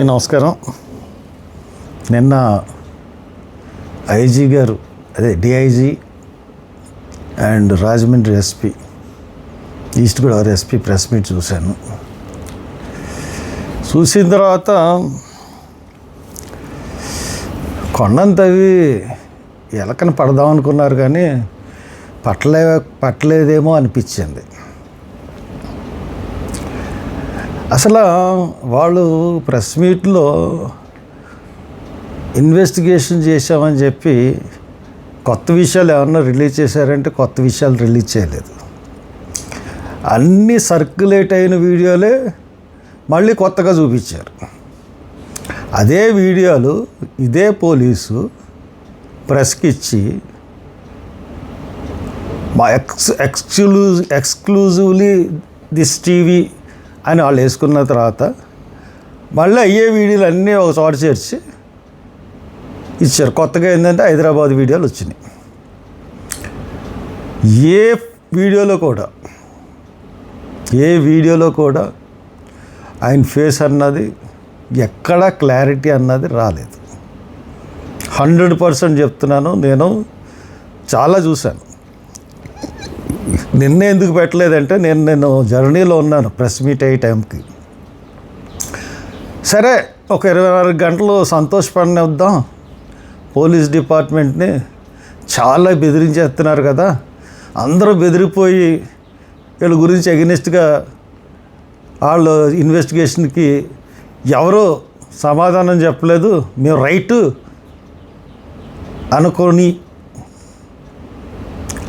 నమస్కారం. నిన్న ఐజీ గారు DIG and Rajahmundry SP, east Godavari SP press meet చూశాను. చూసిన తర్వాత కొండంతవి ఎలకని పడదాం అనుకున్నారు కానీ పట్టలేదేమో అనిపించింది. అసలు వాళ్ళు ప్రెస్ మీట్లో ఇన్వెస్టిగేషన్ చేశామని చెప్పి కొత్త విషయాలు ఏమన్నా రిలీజ్ చేశారంటే కొత్త విషయాలు రిలీజ్ చేయలేదు. అన్నీ సర్క్యులేట్ అయిన వీడియోలే మళ్ళీ కొత్తగా చూపించారు. అదే వీడియోలు ఇదే పోలీసు ప్రెస్కి ఇచ్చి మా ఎక్స్క్లూజివ్లీ దిస్ టీవీ అని వాళ్ళు వేసుకున్న తర్వాత మళ్ళీ అయ్యే వీడియోలు అన్నీ ఒక చోట చేర్చి ఇచ్చారు. కొత్తగా ఏంటంటే హైదరాబాద్ వీడియోలు వచ్చినాయి. ఏ వీడియోలో కూడా ఆయన ఫేస్ అన్నది ఎక్కడా క్లారిటీ అన్నది రాలేదు. 100% చెప్తున్నాను. నేను చాలా చూశాను. నిన్న ఎందుకు పెట్టలేదంటే నేను జర్నీలో ఉన్నాను ప్రెస్ మీట్ అయ్యే టైంకి. సరే, ఒక 24 గంటలు సంతోషపడినిద్దాం. పోలీస్ డిపార్ట్మెంట్ని చాలా బెదిరించేస్తున్నారు కదా, అందరూ బెదిరిపోయి వీళ్ళ గురించి ఎగనెస్ట్గా వాళ్ళు ఇన్వెస్టిగేషన్కి ఎవరో సమాధానం చెప్పలేదు, మేము రైటు అనుకొని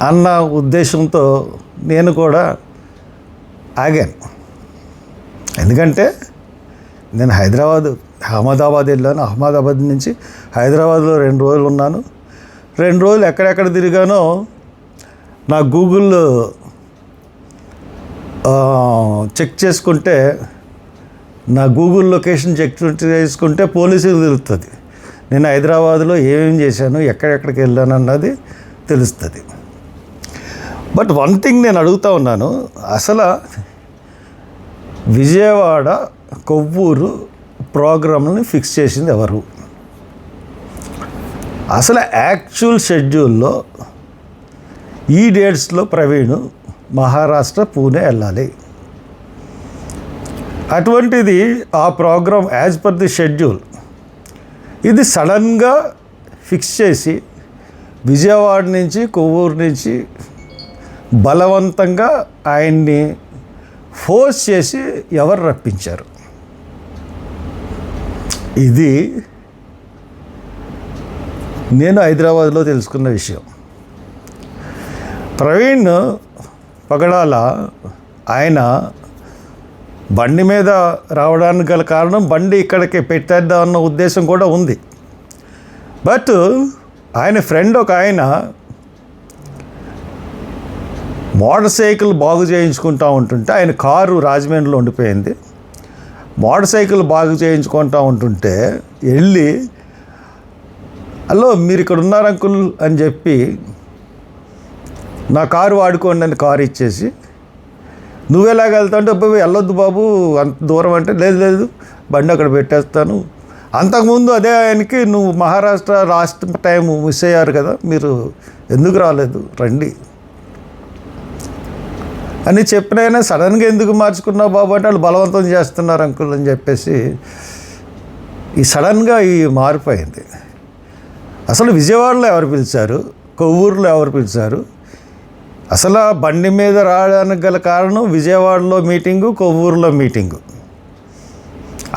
అన్న ఉద్దేశంతో నేను కూడా ఆగాను. ఎందుకంటే నేను అహ్మదాబాద్ వెళ్ళాను. అహ్మదాబాద్ నుంచి హైదరాబాద్లో 2 రోజులు ఉన్నాను. 2 రోజులు ఎక్కడెక్కడ తిరిగానో నా గూగుల్ చెక్ చేసుకుంటే, నా గూగుల్ లొకేషన్ చెక్ చేసుకుంటే పోలీసులకు తెలుస్తుంది నేను హైదరాబాద్లో ఏమేమి చేశాను, ఎక్కడెక్కడికి వెళ్ళాను అన్నది తెలుస్తుంది. బట్ వన్ థింగ్ నేను అడుగుతూ ఉన్నాను, అసలు విజయవాడ కొవ్వూరు ప్రోగ్రాంని ఫిక్స్ చేసింది ఎవరు? అసలు యాక్చువల్ షెడ్యూల్లో ఈ డేట్స్లో ప్రవీణ్ మహారాష్ట్ర పూణే వెళ్ళాలి. అటువంటిది ఆ programme as per the schedule ఇది సడన్గా ఫిక్స్ చేసి విజయవాడ నుంచి కొవ్వూరు నుంచి బలవంతంగా ఆయన్ని ఫోర్స్ చేసి ఎవరు రప్పించారు? ఇది నేను హైదరాబాద్లో తెలుసుకున్న విషయం. ప్రవీణ్ పగడాల ఆయన బండి మీద రావడానికి గల కారణం బండి ఇక్కడికి పెట్టేద్దామన్న ఉద్దేశం కూడా ఉంది. బట్ ఆయన ఫ్రెండ్ ఒక ఆయన మోటార్ సైకిల్ బాగు చేయించుకుంటూ ఉంటుంటే, ఆయన కారు రాజమండ్రిలో ఉండిపోయింది. మోటార్ సైకిల్ బాగు చేయించుకుంటూ ఉంటుంటే వెళ్ళి, హలో మీరు ఇక్కడ ఉన్నారు అంకుల్ అని చెప్పి నా కారు వాడుకోండి అని కారు ఇచ్చేసి, నువ్వెలాగ వెళ్తా అంటే వెళ్ళొద్దు బాబు అంత దూరం అంటే, లేదు బండి అక్కడ పెట్టేస్తాను. అంతకుముందు అదే ఆయనకి నువ్వు మహారాష్ట్ర లాస్ట్ టైం మిస్ అయ్యారు కదా, మీరు ఎందుకు రాలేదు, రండి అని చెప్పినైనా సడన్గా ఎందుకు మార్చుకున్నావు బాబు అంటే, వాళ్ళు బలవంతం చేస్తున్నారు అంకుల్ అని చెప్పేసి ఈ సడన్గా ఈ మారిపోయింది. అసలు విజయవాడలో ఎవరు పిలిచారు, కొవ్వూరులో ఎవరు పిలిచారు? అసలు బండి మీద రావడానికి గల కారణం విజయవాడలో మీటింగు, కొవ్వూరులో మీటింగు.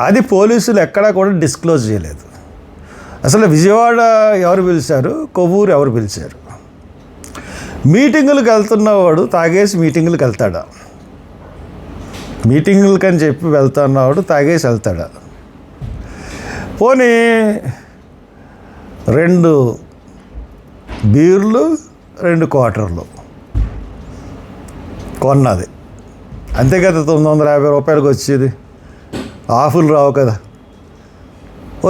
అది పోలీసులు ఎక్కడా కూడా డిస్క్లోజ్ చేయలేదు. అసలు విజయవాడ ఎవరు పిలిచారు, కొవ్వూరు ఎవరు పిలిచారు? మీటింగులకు వెళ్తున్నవాడు తాగేసి మీటింగులకు వెళ్తాడా? మీటింగులకి అని చెప్పి వెళ్తున్నవాడు తాగేసి వెళ్తాడా? పోనీ 2 బీర్లు 2 క్వార్టర్లు కొన్నది అంతే కదా, 950 రూపాయలకు వచ్చేది. ఆఫులు రావు కదా,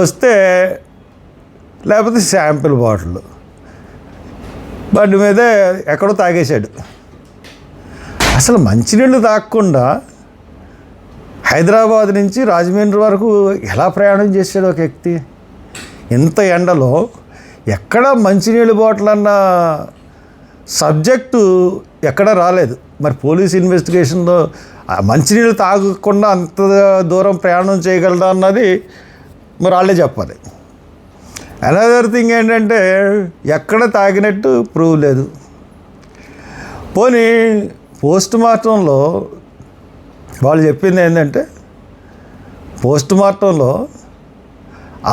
వస్తే లేకపోతే శాంపిల్ బాటిల్ బండి మీదే ఎక్కడో తాగేశాడు. అసలు మంచినీళ్ళు తాగకుండా హైదరాబాద్ నుంచి రాజమండ్రి వరకు ఎలా ప్రయాణం చేశాడు ఒక వ్యక్తి? ఇంత ఎండలో ఎక్కడ మంచినీళ్ళు బాటిల్ అన్న సబ్జెక్టు ఎక్కడ రాలేదు. మరి పోలీస్ ఇన్వెస్టిగేషన్లో మంచినీళ్ళు తాగకుండా అంత దూరం ప్రయాణం చేయగలరా అన్నది మరి వాళ్ళే చెప్పాలి. అనదర్ థింగ్ ఏంటంటే ఎక్కడ తాగినట్టు ప్రూవ్ లేదు. పోనీ పోస్ట్ మార్టంలో వాళ్ళు చెప్పింది ఏంటంటే పోస్ట్ మార్టంలో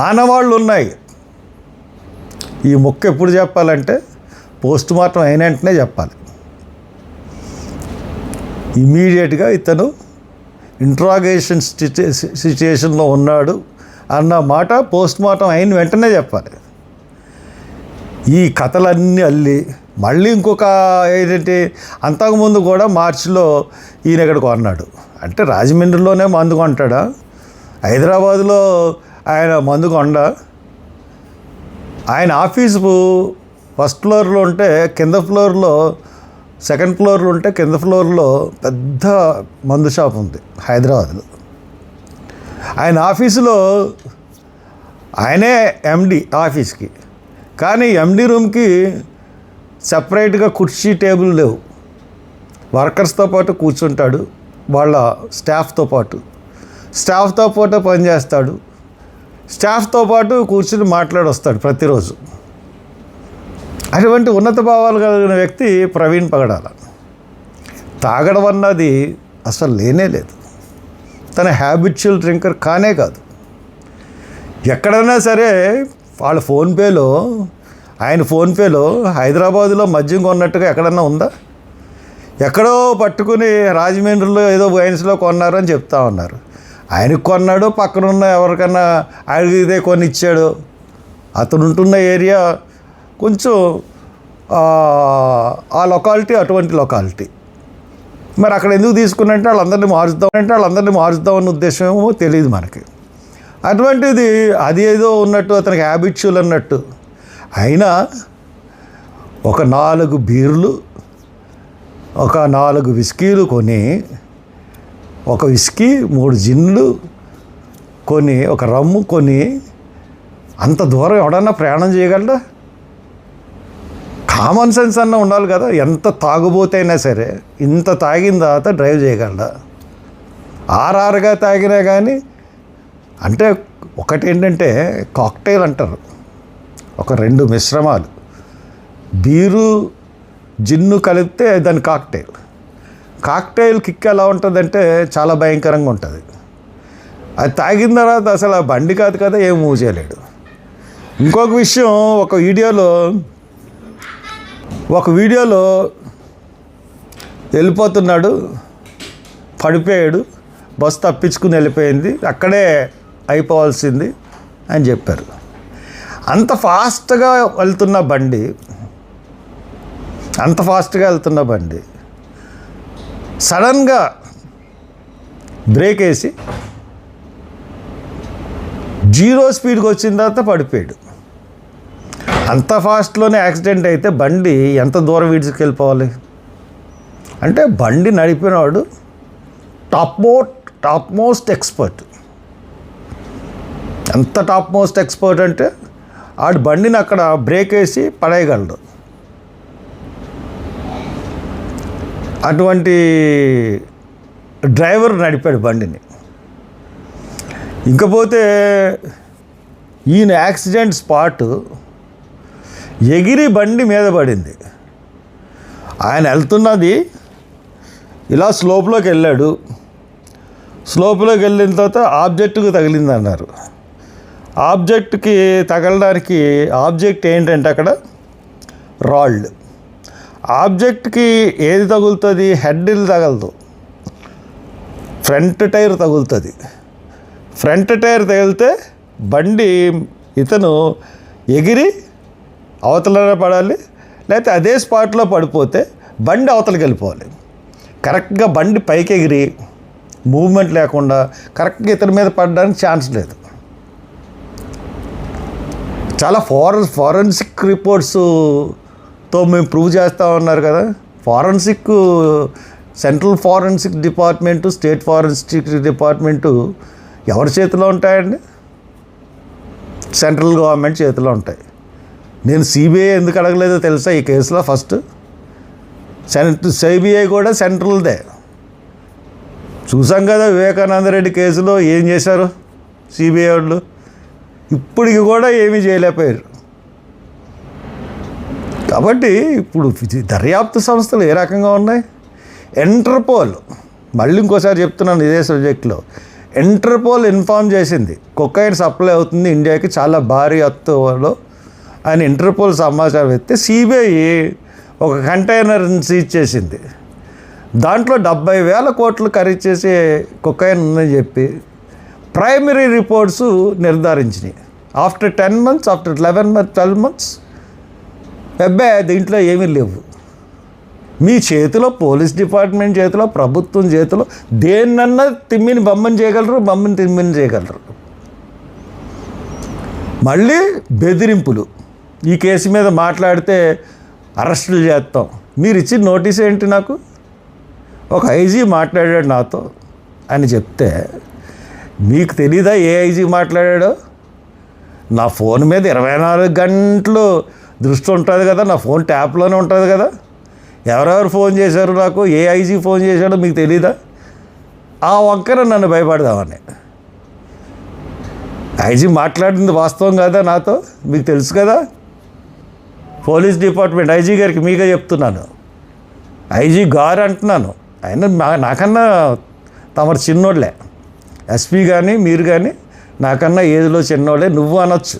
ఆనవాళ్ళు ఉన్నాయి. ఈ ముక్క ఎప్పుడు చెప్పాలంటే పోస్ట్ మార్టం అయిన వెంటనే చెప్పాలి. ఇమీడియట్గా ఇతను ఇంట్రాగేషన్ సిచ్యుయేషన్లో ఉన్నాడు అన్న మాట పోస్ట్ మార్టం అయిన వెంటనే చెప్పాలి. ఈ కథలన్నీ అల్లి మళ్ళీ ఇంకొక ఏంటంటే అంతకుముందు కూడా మార్చిలో ఈయన ఇక్కడ కొన్నాడు అంటే రాజమండ్రిలోనే మందు కొంటాడా? హైదరాబాదులో ఆయన మందు కొండ. ఆయన ఆఫీసు ఫస్ట్ ఫ్లోర్లో ఉంటే కింద ఫ్లోర్లో, సెకండ్ ఫ్లోర్లో ఉంటే కింద ఫ్లోర్లో పెద్ద మందు షాప్ ఉంది హైదరాబాద్లో. ఆయన ఆఫీసులో ఆయనే ఎండి ఆఫీస్కి, కానీ ఎండి రూమ్కి సపరేట్గా కుర్చీ టేబుల్ లేవు. వర్కర్స్తో పాటు కూర్చుంటాడు, వాళ్ళ స్టాఫ్తో పాటు పనిచేస్తాడు. స్టాఫ్తో పాటు కూర్చుని మాట్లాడొస్తాడు ప్రతిరోజు. అటువంటి ఉన్నత భావాలు కలిగిన వ్యక్తి ప్రవీణ్ పగడాల. తాగడం అన్నది అసలు లేనే లేదు. తన హ్యాబిచువల్ డ్రింకర్ కానే కాదు. ఎక్కడైనా సరే వాళ్ళ ఫోన్పేలో, ఆయన ఫోన్పేలో హైదరాబాదులో మద్యం కొన్నట్టుగా ఎక్కడన్నా ఉందా? ఎక్కడో పట్టుకుని రాజమండ్రిలో ఏదో వైన్స్లో కొన్నారు అని చెప్తా ఉన్నారు. ఆయనకు కొన్నాడు, పక్కనున్న ఎవరికన్నా అడిగితే కొని ఇచ్చాడు. అతను ఉంటున్న ఏరియా కొంచెం ఆ లొకాలిటీ అటువంటి లొకాలిటీ. మరి అక్కడ ఎందుకు తీసుకున్నంటే వాళ్ళందరినీ మారుద్దామన్న ఉద్దేశం ఏమో తెలియదు మనకి. అటువంటిది అది ఏదో ఉన్నట్టు అతనికి హ్యాబిచువల్ అన్నట్టు. అయినా ఒక 4 బీర్లు, ఒక 4 విస్కీలు కొని, ఒక విస్కీ 3 జిన్లు కొని, ఒక రమ్ము కొని అంత దూరం ఎవడన్నా ప్రయాణం చేయగలరా? కామన్ సెన్స్ అన్న ఉండాలి కదా. ఎంత తాగుబోతైనా సరే ఇంత తాగిన తర్వాత డ్రైవ్ చేయగలరా? ఆర్ఆర్గా తాగినా కానీ. అంటే ఒకటి ఏంటంటే కాక్టైల్ అంటారు, ఒక 2 మిశ్రమాలు బీరు జిన్ను కలిపితే దాని కాక్టైల్ కిక్ ఎలా ఉంటుందంటే చాలా భయంకరంగా ఉంటుంది. అది తాగిన తర్వాత అసలు ఆ బండి కాదు కదా, ఏం మూవ్ చేయలేడు. ఇంకొక విషయం, ఒక వీడియోలో వెళ్ళిపోతున్నాడు, పడిపోయాడు, బస్సు తప్పించుకుని వెళ్ళిపోయింది, అక్కడే అయిపోవాల్సింది అని చెప్పారు. అంత ఫాస్ట్గా వెళ్తున్న బండి సడన్గా బ్రేక్ వేసి 0 స్పీడ్కి వచ్చిన తర్వాత పడిపోయాడు. అంత ఫాస్ట్లోనే యాక్సిడెంట్ అయితే బండి ఎంత దూరం వీడ్చుకెళ్ళిపోవాలి? అంటే బండి నడిపినవాడు టాప్ మోస్ట్ ఎక్స్పర్ట్. ఎంత టాప్ మోస్ట్ ఎక్స్పర్ట్ అంటే ఆడు బండిని అక్కడ బ్రేక్ వేసి పడేయగలడు. అటువంటి డ్రైవర్ నడిపాడు బండిని. ఇంకపోతే ఈయన యాక్సిడెంట్ స్పాట్ ఎగిరి బండి మీద పడింది. ఆయన వెళ్తున్నది ఇలా స్లోప్లోకి వెళ్ళాడు. స్లోప్లోకి వెళ్ళిన తర్వాత ఆబ్జెక్ట్కి తగిలింది అన్నారు. ఆబ్జెక్ట్కి తగలడానికి ఆబ్జెక్ట్ ఏంటంటే అక్కడ రాల్డ్. ఆబ్జెక్ట్కి ఏది తగులుతుంది? హెడ్డిల్ తగలదు, ఫ్రంట్ టైర్ తగులుతుంది. ఫ్రంట్ టైర్ తగిలితే బండి ఇతను ఎగిరి అవతలనే పడాలి, లేకపోతే అదే స్పాట్లో పడిపోతే బండి అవతలకి వెళ్ళిపోవాలి. కరెక్ట్గా బండి పైకి ఎగిరి మూవ్మెంట్ లేకుండా కరెక్ట్గా ఇతని మీద పడడానికి ఛాన్స్ లేదు. చాలా ఫారెన్సిక్ రిపోర్ట్స్తో మేము ప్రూవ్ చేస్తూ ఉన్నారు కదా. Forensic central forensic department, state forensic department ఎవరి చేతిలో ఉంటాయండి? సెంట్రల్ గవర్నమెంట్ చేతిలో ఉంటాయి. నేను సిబిఐ ఎందుకు అడగలేదో తెలుసా ఈ కేసులో? ఫస్ట్ సిబిఐ కూడా సెంట్రల్దే. చూసాం కదా వివేకానంద రెడ్డి కేసులో ఏం చేశారు సిబిఐ వాళ్ళు. ఇప్పటికి కూడా ఏమీ చేయలేకపోయారు. కాబట్టి ఇప్పుడు దర్యాప్తు సంస్థలు ఏ రకంగా ఉన్నాయి? ఇంటర్పోల్, మళ్ళీ ఇంకోసారి చెప్తున్నాను ఇదే సబ్జెక్ట్లో, ఇంటర్పోల్ ఇన్ఫార్మ్ చేసింది కొకైన్ సప్లై అవుతుంది ఇండియాకి చాలా భారీ ఎత్తులో అని ఇంటర్పోల్ సమాచారం ఇస్తే సిబిఐ ఒక కంటైనర్ సీజ్ చేసింది. దాంట్లో 70,000 కోట్లు ఖరీదు చేసే కొకైన్ ఉందని చెప్పి ప్రైమరీ రిపోర్ట్స్ నిర్ధారించినాయి. After 10 months, after 11 months, 12 months అబ్బాయి దీంట్లో ఏమీ లేవు. మీ చేతిలో, పోలీస్ డిపార్ట్మెంట్ చేతిలో, ప్రభుత్వం చేతిలో దేన్నన్నా తిమ్మిని బొమ్మని చేయగలరు, బొమ్మని తిమ్మిని చేయగలరు. మళ్ళీ బెదిరింపులు. ఈ కేసు మీద మాట్లాడితే అరెస్టులు చేస్తాం. మీరు ఇచ్చిన నోటీస్ ఏంటి? నాకు ఒక ఐజీ మాట్లాడాడు నాతో అని చెప్తే మీకు తెలీదా ఏ ఐజీ మాట్లాడాడో? నా ఫోన్ మీద 24 గంటలు దృష్టి ఉంటుంది కదా, నా ఫోన్ ట్యాప్లోనే ఉంటుంది కదా. ఎవరెవరు ఫోన్ చేశారు నాకు, ఏ ఐజీ ఫోన్ చేశాడో మీకు తెలీదా? ఆ వంకర నన్ను భయపడదామని. ఐజీ మాట్లాడింది వాస్తవం కదా నాతో, మీకు తెలుసు కదా. పోలీస్ డిపార్ట్మెంట్ ఐజీ గారికి మీకే చెప్తున్నాను, ఐజీ గారు అంటున్నాను. ఆయన నాకన్నా తమరు చిన్నోళ్ళే. ఎస్పీ కానీ మీరు కానీ నాకన్నా ఏజ్లో చిన్నోళ్ళే. నువ్వు అనొచ్చు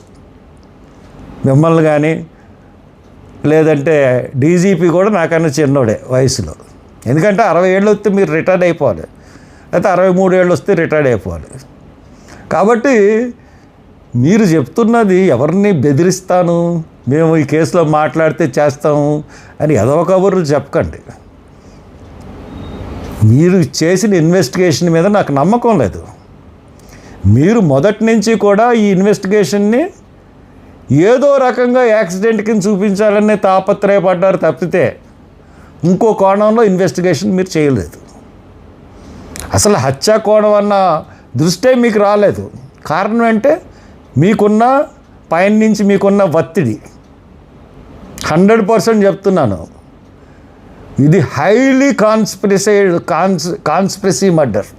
మిమ్మల్ని కానీ, లేదంటే డీజీపీ కూడా నాకన్నా చిన్నోడే వయసులో. ఎందుకంటే 60 ఏళ్ళు వస్తే మీరు రిటైర్డ్ అయిపోవాలి, అయితే 63 ఏళ్ళు వస్తే రిటైర్డ్ అయిపోవాలి. కాబట్టి మీరు చెప్తున్నది ఎవరిని బెదిరిస్తాను, మేము ఈ కేసులో మాట్లాడితే చేస్తాము అని ఏదో కబుర్లు చెప్పకండి. మీరు చేసిన ఇన్వెస్టిగేషన్ మీద నాకు నమ్మకం లేదు. మీరు మొదటి నుంచి కూడా ఈ ఇన్వెస్టిగేషన్ని ఏదో రకంగా యాక్సిడెంట్ కింద చూపించాలనే తాపత్రయపడ్డారు తప్పితే ఇంకో కోణంలో ఇన్వెస్టిగేషన్ మీరు చేయలేదు. అసలు హత్యా కోణం అన్న దృష్టే మీకు రాలేదు. కారణం అంటే మీకున్న పైన నుంచి మీకున్న ఒత్తిడి. 100% చెప్తున్నాను, ఇది highly conspiracy murder.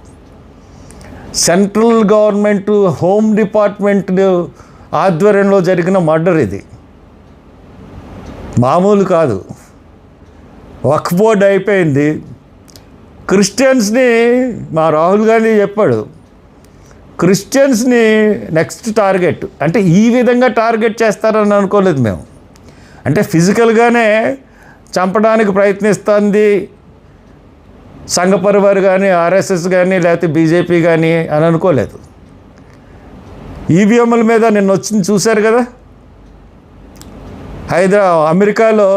Central government home department ఆధ్వర్యంలో జరిగిన మర్డర్ ఇది, మామూలు కాదు. వక్ఫ్ బోర్డ్ అయిపోయింది. క్రిస్టియన్స్ని మా రాహుల్ గాంధీ చెప్పాడు, క్రిస్టియన్స్ని నెక్స్ట్ టార్గెట్. అంటే ఈ విధంగా టార్గెట్ చేస్తారని అనుకోలేదు మేము. అంటే ఫిజికల్గానే చంపడానికి ప్రయత్నిస్తుంది సంఘ పరివార్ కానీ, ఆర్ఎస్ఎస్ కానీ, లేకపోతే బీజేపీ కానీ అని అనుకోలేదు. ఈవీఎంల మీద నిన్న వచ్చింది చూశారు కదా. అమెరికాలో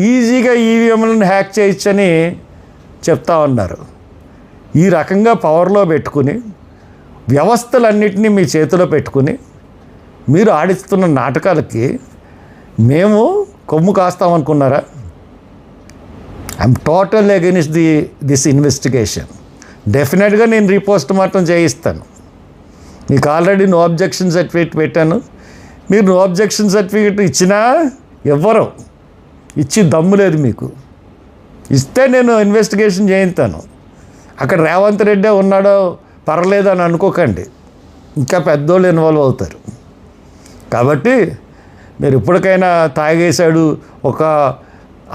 ఈజీగా ఈవీఎంలను హ్యాక్ చేయొచ్చని చెప్తా ఉన్నారు. ఈ రకంగా పవర్లో పెట్టుకుని వ్యవస్థలన్నింటినీ మీ చేతిలో పెట్టుకుని మీరు ఆడిస్తున్న నాటకాలకి మేము కొమ్ము కాస్తామనుకున్నారా? I'm total against this investigation. డెఫినెట్గా నేను రీపోస్ట్ మార్టం చేయిస్తాను. మీకు ఆల్రెడీ నో అబ్జెక్షన్ సర్టిఫికేట్ పెట్టాను. మీరు నో అబ్జెక్షన్ సర్టిఫికేట్ ఇచ్చినా ఎవ్వరు ఇచ్చి దమ్ము లేదు మీకు. ఇస్తే నేను ఇన్వెస్టిగేషన్ చేయిస్తాను. అక్కడ రేవంత్ రెడ్డి ఉన్నాడో పర్లేదు అని అనుకోకండి, ఇంకా పెద్దోళ్ళు ఇన్వాల్వ్ అవుతారు. కాబట్టి మీరు ఇప్పటికైనా తాగేశాడు ఒక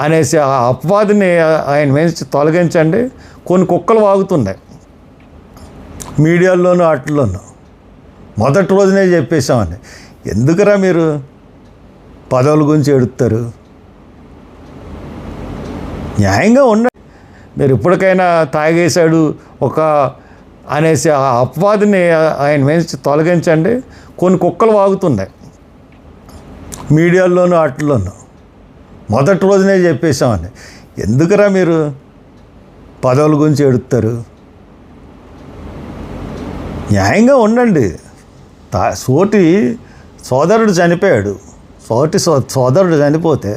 అనేసి ఆ అపవాదిని ఆయన వేసి తొలగించండి. కొన్ని కుక్కలు వాగుతున్నాయి మీడియాల్లోనూ వాటిల్లోనూ. మొదటి రోజునే చెప్పేశామని. ఎందుకురా మీరు పదవుల గురించి ఎడుతారు? న్యాయంగా ఉండండి. మీరు ఇప్పటికైనా తాగేశాడు ఒక అనేసి ఆ అపవాదిని ఆయన వేసి తొలగించండి. కొన్ని కుక్కలు వాగుతున్నాయి మీడియాల్లోనూ వాటిల్లోనూ. మొదటి రోజునే చెప్పేశామని. ఎందుకురా మీరు పదవుల గురించి ఎడుతారు? న్యాయంగా ఉండండి. సోటి సోదరుడు చనిపోయాడు. సోదరుడు చనిపోతే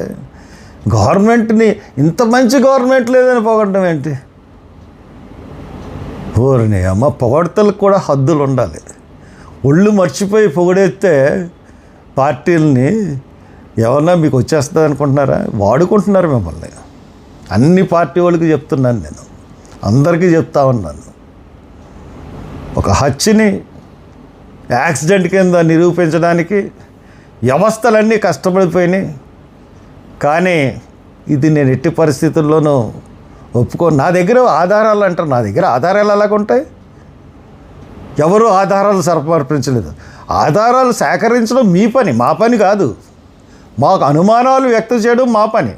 గవర్నమెంట్ని ఇంత మంచి గవర్నమెంట్ లేదని పొగడడం ఏంటి? ఓరిని అమ్మ, పొగడతలకు కూడా హద్దులు ఉండాలి. ఒళ్ళు మర్చిపోయి పొగిడేస్తే పార్టీలని ఎవరన్నా మీకు వచ్చేస్తుంది అనుకుంటున్నారా? వాడుకుంటున్నారు మిమ్మల్ని. అన్ని పార్టీ వాళ్ళకి చెప్తున్నాను, నేను అందరికీ చెప్తా ఉన్నాను. ఒక హత్యని యాక్సిడెంట్ కింద నిరూపించడానికి వ్యవస్థలన్నీ కష్టపడిపోయినాయి. కానీ ఇది నేను ఎట్టి పరిస్థితుల్లోనూ ఒప్పుకోను. నా దగ్గర ఆధారాలు అంటారు, నా దగ్గర ఆధారాలు ఎలాగుంటాయి? ఎవరు ఆధారాలు సమర్పించలేదు. ఆధారాలు సేకరించడం మీ పని, మా పని కాదు. మాకు అనుమానాలు వ్యక్తం చేయడం మా పని.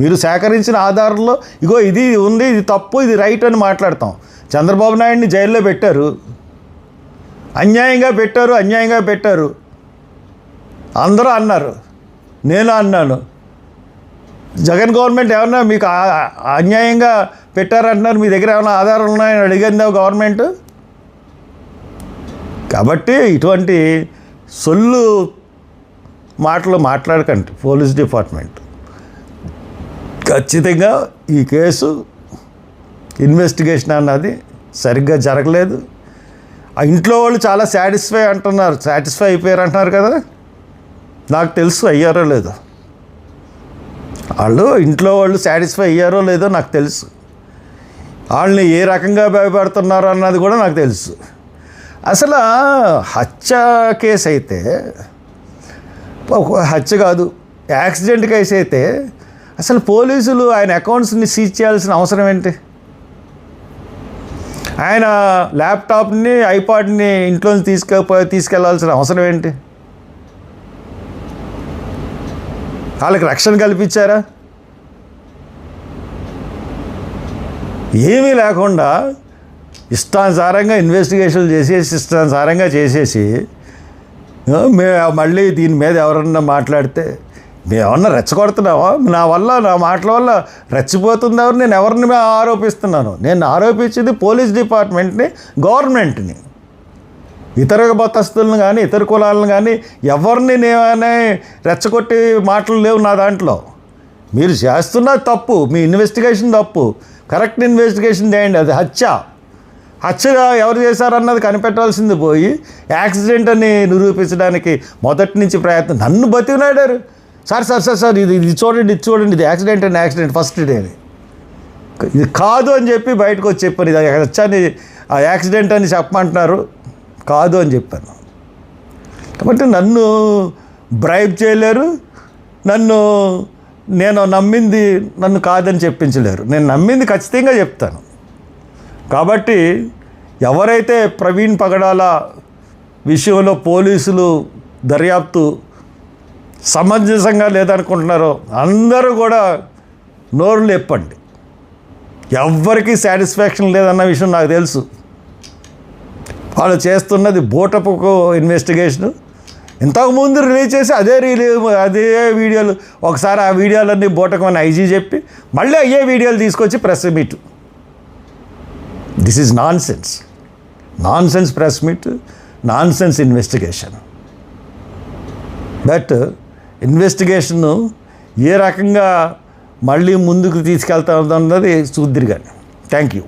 మీరు సేకరించిన ఆధారాల్లో ఇగో ఇది ఉంది, ఇది తప్పు, ఇది రైట్ అని మాట్లాడతాం. చంద్రబాబు నాయుడిని జైల్లో పెట్టారు, అన్యాయంగా పెట్టారు అందరూ అన్నారు, నేను అన్నాను. జగన్ గవర్నమెంట్ ఏమన్నా మీకు అన్యాయంగా పెట్టారంటున్నారు, మీ దగ్గర ఏమైనా ఆధారాలు ఉన్నాయని అడిగిందా గవర్నమెంట్? కాబట్టి ఇటువంటి సొల్లు మాటలు మాట్లాడకండి పోలీస్ డిపార్ట్మెంట్. ఖచ్చితంగా ఈ కేసు ఇన్వెస్టిగేషన్ అన్నది సరిగ్గా జరగలేదు. ఆ ఇంట్లో వాళ్ళు చాలా సాటిస్ఫై అయిపోయారు అంటున్నారు కదా. నాకు తెలుసు అయ్యారో లేదో, వాళ్ళు ఇంట్లో వాళ్ళు సాటిస్ఫై అయ్యారో లేదో నాకు తెలుసు. వాళ్ళని ఏ రకంగా భయపెడుతున్నారో అన్నది కూడా నాకు తెలుసు. అసలు హత్య కేసు అయితే, హత్య కాదు యాక్సిడెంట్ కేసు అయితే అసలు పోలీసులు ఆయన అకౌంట్స్ని సీజ్ చేయాల్సిన అవసరం ఏంటి? ఆయన ల్యాప్టాప్ని, ఐపాడ్ని ఇంట్లోంచి తీసుకెళ్లాల్సిన అవసరం ఏంటి? వాళ్ళకి రక్షణ కల్పించారా? ఏమీ లేకుండా ఇష్టానుసారంగా ఇన్వెస్టిగేషన్లు చేసేసి ఇష్టానుసారంగా చేసేసి మళ్ళీ దీని మీద ఎవరన్నా మాట్లాడితే మేమన్నా రెచ్చగొడుతున్నావా? నా మాటల వల్ల రెచ్చిపోతుంది ఎవరు? నేను ఎవరిని ఆరోపిస్తున్నాను? నేను ఆరోపించింది పోలీస్ డిపార్ట్మెంట్ని, గవర్నమెంట్ని. ఇతర మతస్థులను కానీ ఇతర కులాలను కానీ ఎవరిని నేనే రెచ్చగొట్టి మాటలు లేవు నా దాంట్లో. మీరు చేస్తున్నది తప్పు, మీ ఇన్వెస్టిగేషన్ తప్పు. కరెక్ట్ ఇన్వెస్టిగేషన్ చేయండి. అది హత్యగా ఎవరు చేశారన్నది కనిపెట్టాల్సింది పోయి యాక్సిడెంట్ అని నిరూపించడానికి మొదటి నుంచి ప్రయత్నం. నన్ను బతికినాడారు, సార్ ఇది చూడండి, ఇది యాక్సిడెంట్ ఫస్ట్ డే అని. ఇది కాదు అని చెప్పి బయటకు వచ్చి చెప్పాను. ఇది హత్యని యాక్సిడెంట్ అని చెప్పమంటున్నారు, కాదు అని చెప్పాను. కాబట్టి నన్ను బ్రైబ్ చేయలేరు, నేను నమ్మింది నన్ను కాదని చెప్పించలేరు. నేను నమ్మింది ఖచ్చితంగా చెప్తాను. కాబట్టి ఎవరైతే ప్రవీణ్ పగడాల విషయంలో పోలీసులు దర్యాప్తు సమంజసంగా లేదనుకుంటున్నారో అందరూ కూడా నోరు లేపండి. ఎవ్వరికీ సాటిస్ఫాక్షన్ లేదన్న విషయం నాకు తెలుసు. వాళ్ళు చేస్తున్నది బోటపుకు ఇన్వెస్టిగేషను. ఇంతకుముందు రిలీజ్ చేసి అదే వీడియోలు, ఒకసారి ఆ వీడియోలన్నీ బోటకమని ఐజీ చెప్పి మళ్ళీ అయ్యే వీడియోలు తీసుకొచ్చి press meet. This is nonsense press meet, nonsense investigation. But investigation ఏ రకంగా మళ్ళీ ముందుకు తీసుకెళ్తా అన్నది చూద్దిరు కానీ. Thank you.